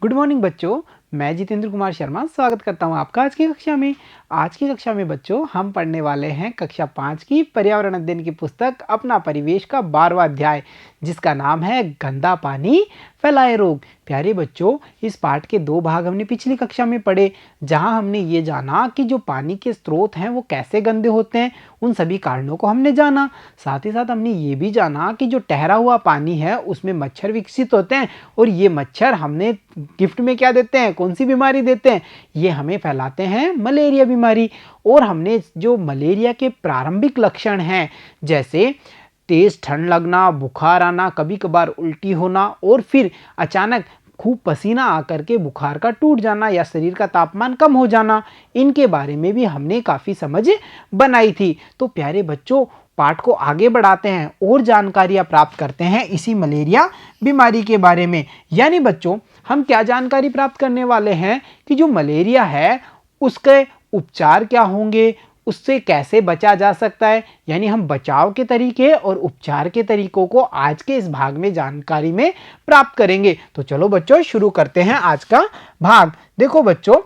Good morning बच्चों। मैं जितेंद्र कुमार शर्मा स्वागत करता हूं आपका आज की कक्षा में। आज की कक्षा में बच्चों हम पढ़ने वाले हैं कक्षा 5 की पर्यावरण अध्ययन की पुस्तक अपना परिवेश का 12वां अध्याय, जिसका नाम है गंदा पानी फैलाए रोग। प्यारे बच्चों, इस पाठ के 2 भाग हमने पिछली कक्षा में पढ़े, जहां हमने ये जाना कि जो पानी के स्रोत हैं वो कैसे गंदे होते हैं, उन सभी कारणों को हमने जाना। साथ ही साथ हमने ये भी जाना कि जो ठहरा हुआ पानी है उसमें मच्छर विकसित होते हैं, और ये मच्छर हमने गिफ्ट में क्या देते हैं, कौन सी बीमारी देते हैं, ये हमें फैलाते हैं मलेरिया बीमारी। और हमने जो मलेरिया के प्रारंभिक लक्षण हैं, जैसे तेज ठंड लगना, बुखार आना, कभी कभार उल्टी होना और फिर अचानक खूब पसीना आकर के बुखार का टूट जाना या शरीर का तापमान कम हो जाना, इनके बारे में भी हमने काफ़ी समझ बनाई थी। तो प्यारे बच्चों, पाठ को आगे बढ़ाते हैं और जानकारियां प्राप्त करते हैं इसी मलेरिया बीमारी के बारे में। यानी बच्चों, हम क्या जानकारी प्राप्त करने वाले हैं कि जो मलेरिया है उसके उपचार क्या होंगे, उससे कैसे बचा जा सकता है। यानी हम बचाव के तरीके और उपचार के तरीकों को आज के इस भाग में जानकारी में प्राप्त करेंगे। तो चलो बच्चों, शुरू करते हैं आज का भाग। देखो बच्चों,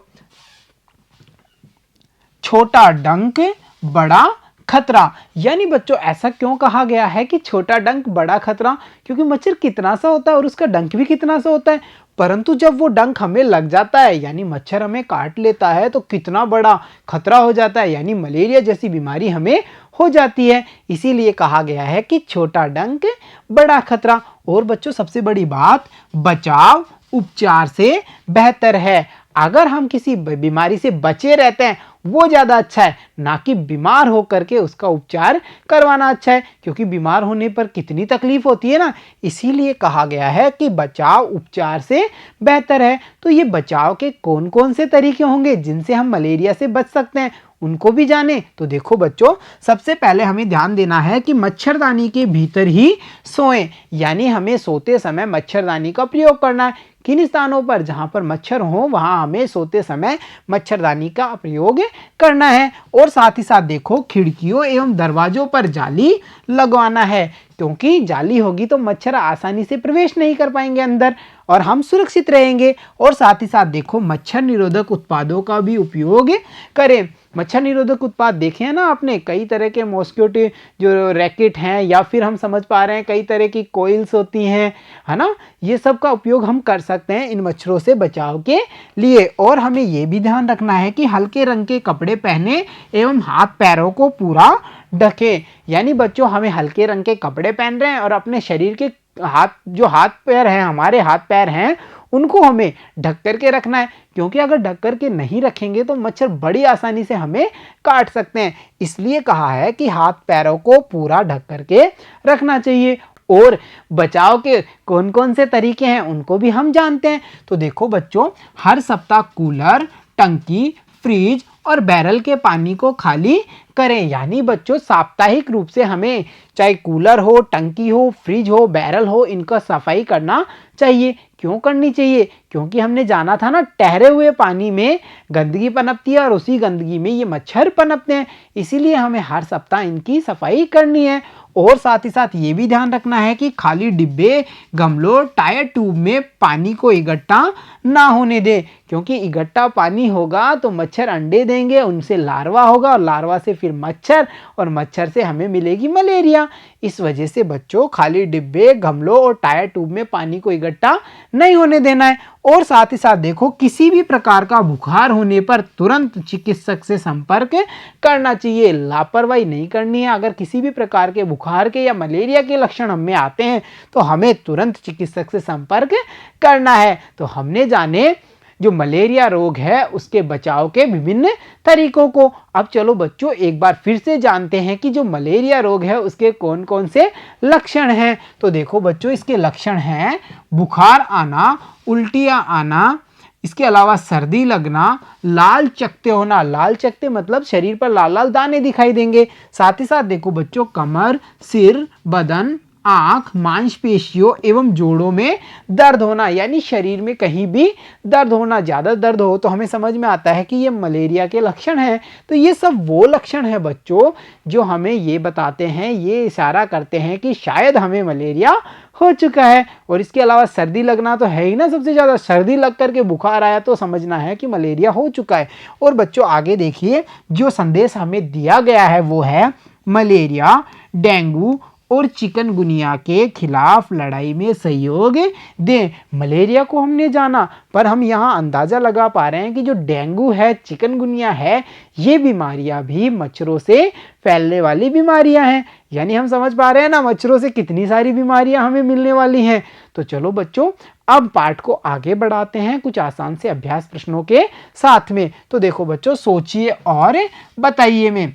छोटा डंक बड़ा खतरा। यानी बच्चों, ऐसा क्यों कहा गया है कि छोटा डंक बड़ा खतरा? क्योंकि मच्छर कितना सा होता है और उसका डंक भी कितना सा होता है, परंतु जब वो डंक हमें लग जाता है, यानी मच्छर हमें काट लेता है, तो कितना बड़ा खतरा हो जाता है, यानी मलेरिया जैसी बीमारी हमें हो जाती है। इसीलिए कहा गया है कि छोटा डंक बड़ा खतरा। और बच्चों, सबसे बड़ी बात, बचाव उपचार से बेहतर है। अगर हम किसी बीमारी से बचे रहते हैं वो ज़्यादा अच्छा है, ना कि बीमार होकर के उसका उपचार करवाना अच्छा है, क्योंकि बीमार होने पर कितनी तकलीफ होती है ना। इसीलिए कहा गया है कि बचाव उपचार से बेहतर है। तो ये बचाव के कौन कौन से तरीके होंगे जिनसे हम मलेरिया से बच सकते हैं, उनको भी जाने। तो देखो बच्चों, सबसे पहले हमें ध्यान देना है कि मच्छरदानी के भीतर ही सोएं। यानी हमें सोते समय मच्छरदानी का प्रयोग करना है। किन स्थानों पर जहां पर मच्छर हो वहां हमें सोते समय मच्छरदानी का प्रयोग करना है। और साथ ही साथ देखो, खिड़कियों एवं दरवाजों पर जाली लगवाना है, क्योंकि जाली होगी तो मच्छर आसानी से प्रवेश नहीं कर पाएंगे अंदर और हम सुरक्षित रहेंगे। और साथ ही साथ देखो, मच्छर निरोधक उत्पादों का भी उपयोग करें। मच्छर निरोधक उत्पाद देखे हैं ना आपने, कई तरह के मॉस्किटो जो रैकेट हैं, या फिर हम समझ पा रहे हैं कई तरह की कोइल्स होती हैं, है ना। ये सब का उपयोग हम कर सकते हैं इन मच्छरों से बचाव के लिए। और हमें ये भी ध्यान रखना है कि हल्के रंग के कपड़े पहने एवं हाथ पैरों को पूरा ढके। यानी बच्चों, हमें हल्के रंग के कपड़े पहन रहे हैं और अपने शरीर के हाथ पैर हैं, हमारे हाथ पैर हैं, उनको हमें ढक करके रखना है, क्योंकि अगर ढक करके नहीं रखेंगे तो मच्छर बड़ी आसानी से हमें काट सकते हैं। इसलिए कहा है कि हाथ पैरों को पूरा ढक करके रखना चाहिए। और बचाव के कौन कौन से तरीके हैं उनको भी हम जानते हैं। तो देखो बच्चों, हर सप्ताह कूलर, टंकी, फ्रिज और बैरल के पानी को खाली करें। यानी बच्चों, साप्ताहिक रूप से हमें चाहे कूलर हो, टंकी हो, फ्रिज हो, बैरल हो, इनका सफाई करना चाहिए। क्यों करनी चाहिए? क्योंकि हमने जाना था ना, ठहरे हुए पानी में गंदगी पनपती है और उसी गंदगी में ये मच्छर पनपते हैं। इसीलिए हमें हर सप्ताह इनकी सफाई करनी है। और साथ ही साथ ये भी ध्यान रखना है कि खाली डिब्बे, गमलों, टायर ट्यूब में पानी को इकट्ठा ना होने दें, क्योंकि इकट्ठा पानी होगा तो मच्छर अंडे देंगे, उनसे लार्वा होगा और लार्वा से फिर मच्छर, और मच्छर से हमें मिलेगी मलेरिया। इस वजह से बच्चों, खाली डिब्बे, गमलों और टायर ट्यूब में पानी को इकट्ठा नहीं होने देना है। और साथ ही साथ देखो, किसी भी प्रकार का बुखार होने पर तुरंत चिकित्सक से संपर्क करना चाहिए, लापरवाही नहीं करनी है। अगर किसी भी प्रकार के बुखार के या मलेरिया के लक्षण हमें आते हैं तो हमें तुरंत चिकित्सक से संपर्क करना है। तो हमने जाने जो मलेरिया रोग है उसके बचाव के विभिन्न तरीकों को। अब चलो बच्चों, एक बार फिर से जानते हैं कि जो मलेरिया रोग है उसके कौन कौन से लक्षण हैं। तो देखो बच्चों, इसके लक्षण हैं बुखार आना, उल्टियां आना, इसके अलावा सर्दी लगना, लाल चकत्ते होना। लाल चकत्ते मतलब शरीर पर लाल लाल दाने दिखाई देंगे। साथ ही साथ देखो बच्चों, कमर, सिर, बदन आंख, मांसपेशियों एवं जोड़ों में दर्द होना, यानी शरीर में कहीं भी दर्द होना, ज़्यादा दर्द हो तो हमें समझ में आता है कि ये मलेरिया के लक्षण हैं। तो ये सब वो लक्षण हैं बच्चों जो हमें ये बताते हैं, ये इशारा करते हैं कि शायद हमें मलेरिया हो चुका है। और इसके अलावा सर्दी लगना तो है ही ना, सबसे ज़्यादा सर्दी लग करके बुखार आया तो समझना है कि मलेरिया हो चुका है। और बच्चों आगे देखिए, जो संदेश हमें दिया गया है वो है मलेरिया, डेंगू और चिकनगुनिया के खिलाफ लड़ाई में सहयोग दें। मलेरिया को हमने जाना, पर हम यहाँ अंदाज़ा लगा पा रहे हैं कि जो डेंगू है, चिकनगुनिया है, ये बीमारियाँ भी मच्छरों से फैलने वाली बीमारियाँ हैं। यानी हम समझ पा रहे हैं ना मच्छरों से कितनी सारी बीमारियाँ हमें मिलने वाली हैं। तो चलो बच्चों, अब पाठ को आगे बढ़ाते हैं कुछ आसान से अभ्यास प्रश्नों के साथ में। तो देखो बच्चों, सोचिए और बताइए में।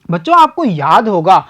बच्चों आपको याद होगा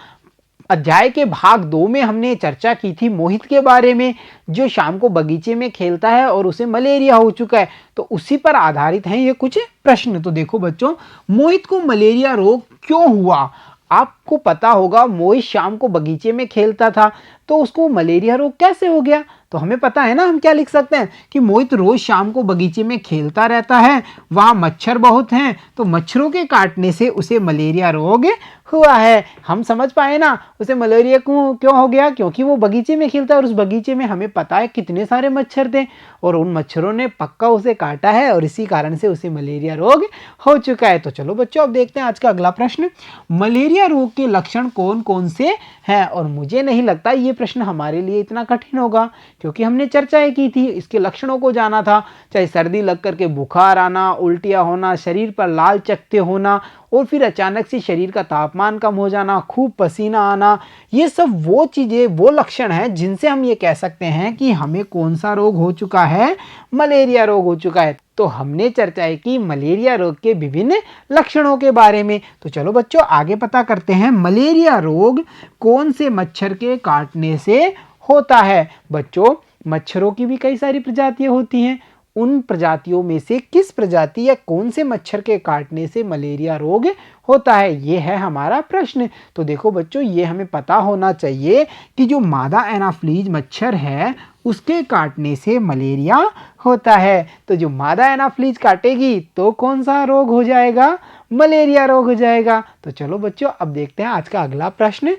अध्याय के भाग 2 में हमने चर्चा की थी मोहित के बारे में, जो शाम को बगीचे में खेलता है और उसे मलेरिया हो चुका है। तो उसी पर आधारित हैं ये कुछ प्रश्न। तो देखो बच्चों, मोहित को मलेरिया रोग क्यों हुआ? आपको पता होगा मोहित शाम को बगीचे में खेलता था, तो उसको मलेरिया रोग कैसे हो गया? तो हमें पता है ना, हम क्या लिख सकते हैं कि मोहित रोज शाम को बगीचे में खेलता रहता है, वहाँ मच्छर बहुत हैं, तो मच्छरों के काटने से उसे मलेरिया रोग हुआ है। हम समझ पाए ना, उसे मलेरिया क्यों हो गया? क्योंकि वो बगीचे में खेलता है और उस बगीचे में हमें पता है कितने सारे मच्छर थे और उन मच्छरों ने पक्का उसे काटा है और इसी कारण से उसे मलेरिया रोग हो चुका है। तो चलो बच्चों, अब देखते हैं आज का अगला प्रश्न। मलेरिया रोग के लक्षण कौन कौन से हैं? और मुझे नहीं लगता ये प्रश्न हमारे लिए इतना कठिन होगा, क्योंकि हमने चर्चाएं की थी, इसके लक्षणों को जाना था। चाहे सर्दी लग करके बुखार आना, उल्टियाँ होना, शरीर पर लाल चकत्ते होना और फिर अचानक से शरीर का तापमान कम हो जाना, खूब पसीना आना, ये सब वो चीज़ें, वो लक्षण हैं जिनसे हम ये कह सकते हैं कि हमें कौन सा रोग हो चुका है? मलेरिया रोग हो चुका है। तो हमने चर्चा की मलेरिया रोग के विभिन्न लक्षणों के बारे में। तो चलो बच्चों, आगे पता करते हैं मलेरिया रोग कौन से मच्छर के काटने से होता है। बच्चों, मच्छरों की भी कई सारी प्रजातियां होती हैं, उन प्रजातियों में से किस प्रजाति या कौन से मच्छर के काटने से मलेरिया रोग होता है, ये है हमारा प्रश्न। तो देखो बच्चों, ये हमें पता होना चाहिए कि जो मादा एनाफ्लीज मच्छर है उसके काटने से मलेरिया होता है। तो जो मादा एनाफ्लीज काटेगी तो कौन सा रोग हो जाएगा? मलेरिया रोग हो जाएगा। तो चलो बच्चों, अब देखते हैं आज का अगला प्रश्न।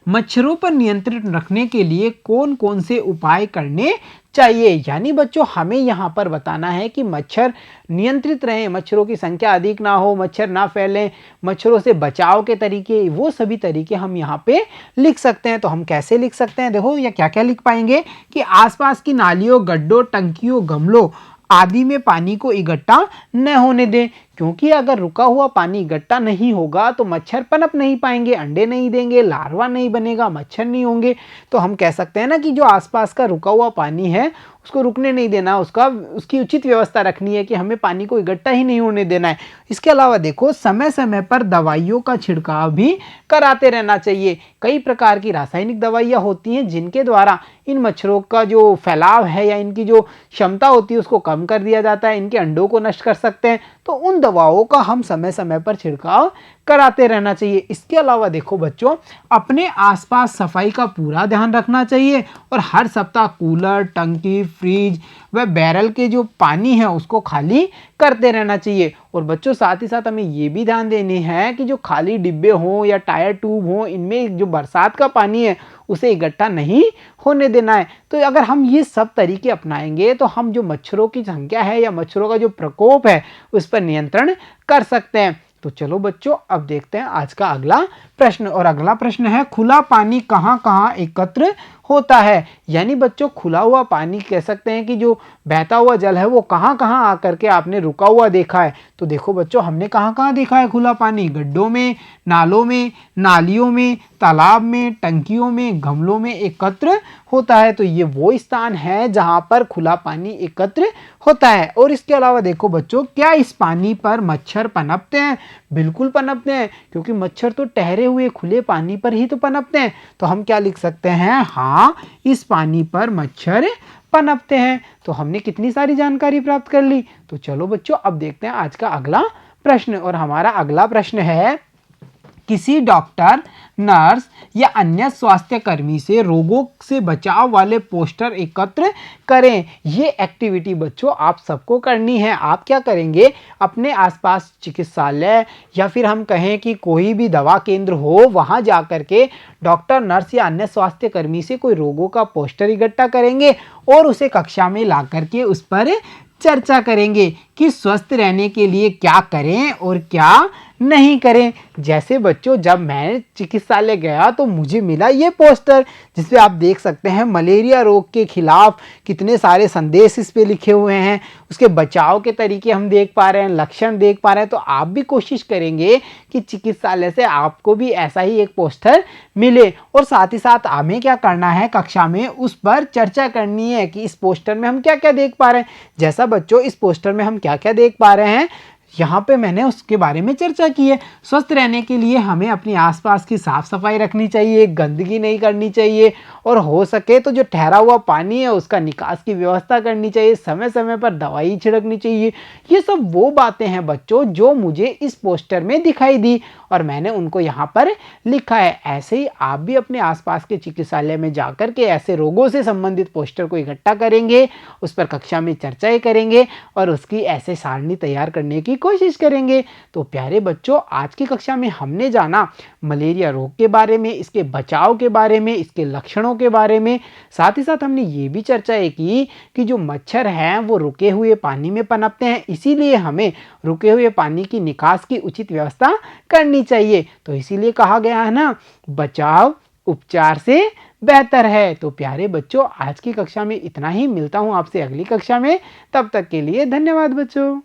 मच्छरों पर नियंत्रण रखने के लिए कौन कौन से उपाय करने चाहिए? यानी बच्चों, हमें यहाँ पर बताना है कि मच्छर नियंत्रित रहें, मच्छरों की संख्या अधिक ना हो, मच्छर ना फैलें, मच्छरों से बचाव के तरीके, वो सभी तरीके हम यहाँ पे लिख सकते हैं। तो हम कैसे लिख सकते हैं? देखो, या क्या क्या लिख पाएंगे कि आसपास की नालियों, गड्ढों, टंकियों, गमलों आदि में पानी को इकट्ठा न होने दें, क्योंकि अगर रुका हुआ पानी इकट्ठा नहीं होगा तो मच्छर पनप नहीं पाएंगे, अंडे नहीं देंगे, लार्वा नहीं बनेगा, मच्छर नहीं होंगे। तो हम कह सकते हैं ना कि जो आसपास का रुका हुआ पानी है उसको रुकने नहीं देना, उसकी उचित व्यवस्था रखनी है कि हमें पानी को इकट्ठा ही नहीं होने देना है। इसके अलावा देखो, समय समय पर दवाइयों का छिड़काव भी कराते रहना चाहिए। कई प्रकार की रासायनिक दवाइयाँ होती हैं जिनके द्वारा इन मच्छरों का जो फैलाव है या इनकी जो क्षमता होती है उसको कम कर दिया जाता है, इनके अंडों को नष्ट कर सकते हैं। तो उन दवाओं का हम समय समय पर छिड़काव कराते रहना चाहिए। इसके अलावा देखो बच्चों, अपने आसपास सफाई का पूरा ध्यान रखना चाहिए और हर सप्ताह कूलर, टंकी, फ्रिज व बैरल के जो पानी है उसको खाली करते रहना चाहिए। और बच्चों, साथ ही साथ हमें ये भी ध्यान देनी है कि जो खाली डिब्बे हों या टायर ट्यूब हों, इनमें जो बरसात का पानी है उसे इकट्ठा नहीं होने देना है। तो अगर हम ये सब तरीके अपनाएंगे तो हम जो मच्छरों की संख्या है या मच्छरों का जो प्रकोप है उस पर नियंत्रण कर सकते हैं। तो चलो बच्चों, अब देखते हैं आज का अगला प्रश्न। और अगला प्रश्न है, खुला पानी कहाँ कहाँ एकत्र होता है? यानी बच्चों, खुला हुआ पानी कह सकते हैं कि जो बहता हुआ जल है वो कहाँ कहाँ आकर के आपने रुका हुआ देखा है। तो देखो बच्चों, हमने कहाँ कहाँ देखा है खुला पानी? गड्ढों में, नालों में, नालियों में, तालाब में, टंकियों में, गमलों में एकत्र होता है। तो ये वो स्थान है जहाँ पर खुला पानी एकत्र होता है। और इसके अलावा देखो बच्चों, क्या इस पानी पर मच्छर पनपते हैं? बिल्कुल पनपते हैं, क्योंकि मच्छर तो ठहरे हुए खुले पानी पर ही तो पनपते हैं। तो हम क्या लिख सकते हैं? हाँ, इस पानी पर मच्छर पनपते हैं। तो हमने कितनी सारी जानकारी प्राप्त कर ली। तो चलो बच्चों, अब देखते हैं आज का अगला प्रश्न। और हमारा अगला प्रश्न है किसी डॉक्टर, नर्स या अन्य स्वास्थ्य कर्मी से रोगों से बचाव वाले पोस्टर एकत्र करें। ये एक्टिविटी बच्चों आप सबको करनी है। आप क्या करेंगे, अपने आसपास चिकित्सालय या फिर हम कहें कि कोई भी दवा केंद्र हो, वहां जाकर के डॉक्टर, नर्स या अन्य स्वास्थ्य कर्मी से कोई रोगों का पोस्टर इकट्ठा करेंगे और उसे कक्षा में ला करके उस पर चर्चा करेंगे कि स्वस्थ रहने के लिए क्या करें और क्या नहीं करें। जैसे बच्चों, जब मैं चिकित्सालय गया तो मुझे मिला ये पोस्टर, जिसपे आप देख सकते हैं मलेरिया रोग के खिलाफ कितने सारे संदेश इस पे लिखे हुए हैं, उसके बचाव के तरीके हम देख पा रहे हैं, लक्षण देख पा रहे हैं। तो आप भी कोशिश करेंगे कि चिकित्सालय से आपको भी ऐसा ही एक पोस्टर मिले, और साथ ही साथ हमें क्या करना है, कक्षा में उस पर चर्चा करनी है कि इस पोस्टर में हम क्या क्या देख पा रहे हैं। जैसा बच्चों इस पोस्टर में हम क्या क्या देख पा रहे हैं, यहाँ पे मैंने उसके बारे में चर्चा की है। स्वस्थ रहने के लिए हमें अपनी आसपास की साफ सफाई रखनी चाहिए, गंदगी नहीं करनी चाहिए, और हो सके तो जो ठहरा हुआ पानी है उसका निकास की व्यवस्था करनी चाहिए, समय समय पर दवाई छिड़कनी चाहिए। ये सब वो बातें हैं बच्चों जो मुझे इस पोस्टर में दिखाई दी और मैंने उनको यहाँ पर लिखा है। ऐसे ही आप भी अपने आसपास के चिकित्सालय में जाकर के ऐसे रोगों से संबंधित पोस्टर को इकट्ठा करेंगे, उस पर कक्षा में चर्चाएं करेंगे और उसकी ऐसे सारणी तैयार करने की कोशिश करेंगे। तो प्यारे बच्चों, आज की कक्षा में हमने जाना मलेरिया रोग के बारे में, इसके बचाव के बारे में, इसके लक्षणों के बारे में। साथ ही साथ हमने ये भी चर्चा की कि जो मच्छर हैं वो रुके हुए पानी में पनपते हैं, इसीलिए हमें रुके हुए पानी की निकास की उचित व्यवस्था करनी चाहिए। तो इसीलिए कहा गया है ना, बचाव उपचार से बेहतर है। तो प्यारे बच्चों, आज की कक्षा में इतना ही। मिलता हूं आपसे अगली कक्षा में, तब तक के लिए धन्यवाद बच्चों।